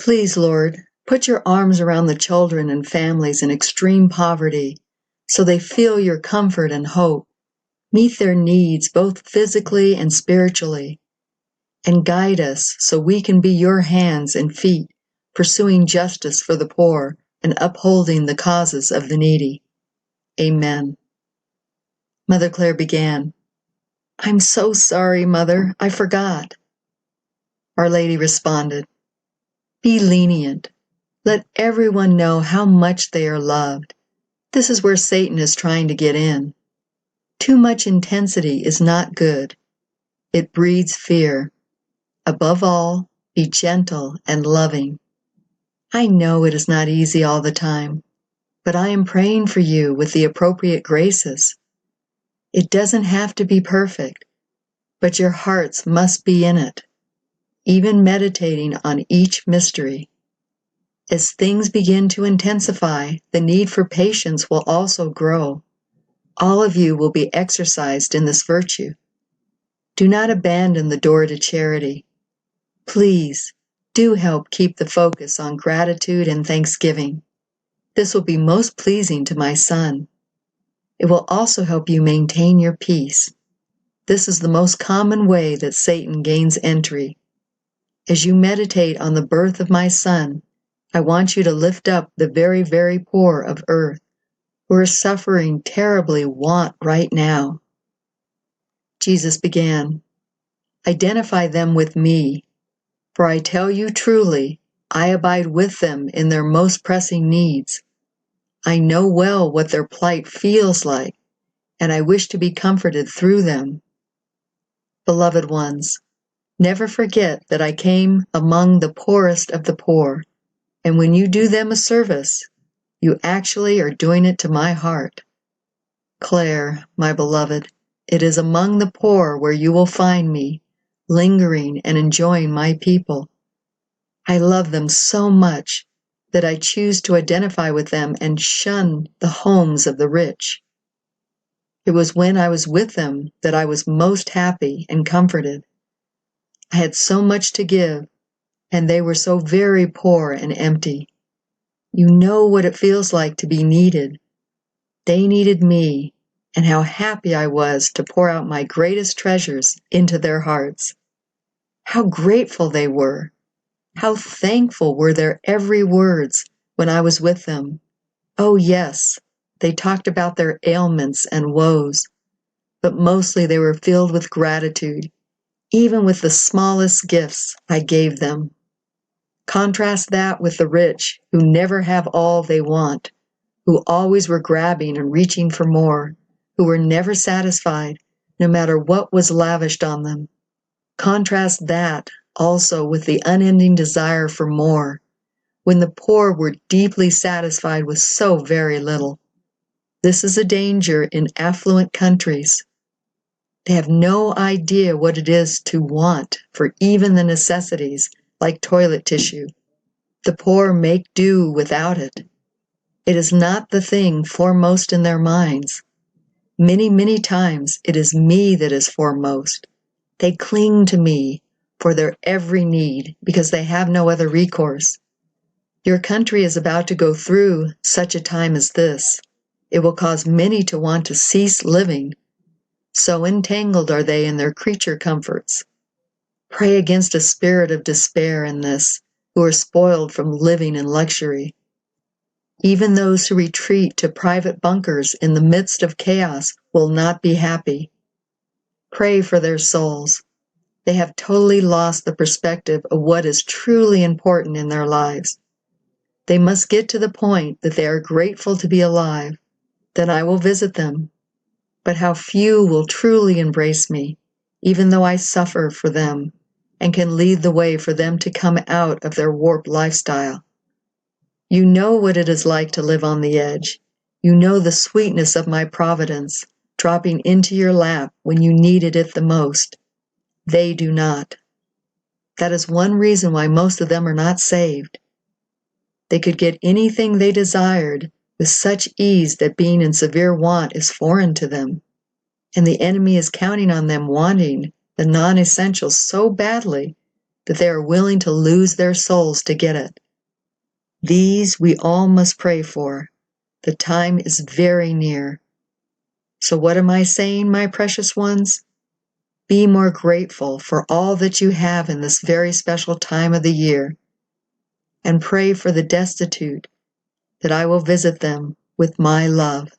Please, Lord, put your arms around the children and families in extreme poverty so they feel your comfort and hope. Meet their needs both physically and spiritually, and guide us so we can be your hands and feet, pursuing justice for the poor and upholding the causes of the needy. Amen. Mother Clare began, "I'm so sorry, Mother, I forgot." Our Lady responded, "Be lenient. Let everyone know how much they are loved. This is where Satan is trying to get in. Too much intensity is not good. It breeds fear. Above all, be gentle and loving. I know it is not easy all the time, but I am praying for you with the appropriate graces. It doesn't have to be perfect, but your hearts must be in it, even meditating on each mystery. As things begin to intensify, the need for patience will also grow. All of you will be exercised in this virtue. Do not abandon the door to charity. Please, do help keep the focus on gratitude and thanksgiving. This will be most pleasing to my Son. It will also help you maintain your peace. This is the most common way that Satan gains entry. As you meditate on the birth of my Son, I want you to lift up the very, very poor of earth, who are suffering terribly want right now." Jesus began, "Identify them with me, for I tell you truly, I abide with them in their most pressing needs. I know well what their plight feels like, and I wish to be comforted through them. Beloved ones, never forget that I came among the poorest of the poor, and when you do them a service, you actually are doing it to my heart. Claire, my beloved, it is among the poor where you will find me, lingering and enjoying my people. I love them so much that I choose to identify with them and shun the homes of the rich. It was when I was with them that I was most happy and comforted. I had so much to give, and they were so very poor and empty. You know what it feels like to be needed. They needed me, and how happy I was to pour out my greatest treasures into their hearts. How grateful they were. How thankful were their every words when I was with them. Oh yes, they talked about their ailments and woes, but mostly they were filled with gratitude, even with the smallest gifts I gave them. Contrast that with the rich, who never have all they want, who always were grabbing and reaching for more, who were never satisfied, no matter what was lavished on them. Contrast that also with the unending desire for more, when the poor were deeply satisfied with so very little. This is a danger in affluent countries. They have no idea what it is to want for even the necessities like toilet tissue. The poor make do without it. It is not the thing foremost in their minds. Many, many times it is me that is foremost. They cling to me for their every need because they have no other recourse. Your country is about to go through such a time as this. It will cause many to want to cease living. So entangled are they in their creature comforts. Pray against a spirit of despair in this, who are spoiled from living in luxury. Even those who retreat to private bunkers in the midst of chaos will not be happy. Pray for their souls. They have totally lost the perspective of what is truly important in their lives. They must get to the point that they are grateful to be alive. Then I will visit them. But how few will truly embrace me, even though I suffer for them, and can lead the way for them to come out of their warped lifestyle. You know what it is like to live on the edge. You know the sweetness of my providence, dropping into your lap when you needed it the most. They do not. That is one reason why most of them are not saved. They could get anything they desired with such ease that being in severe want is foreign to them, and the enemy is counting on them wanting the non-essentials so badly that they are willing to lose their souls to get it. These we all must pray for. The time is very near. So what am I saying, my precious ones? Be more grateful for all that you have in this very special time of the year, and pray for the destitute, that I will visit them with my love.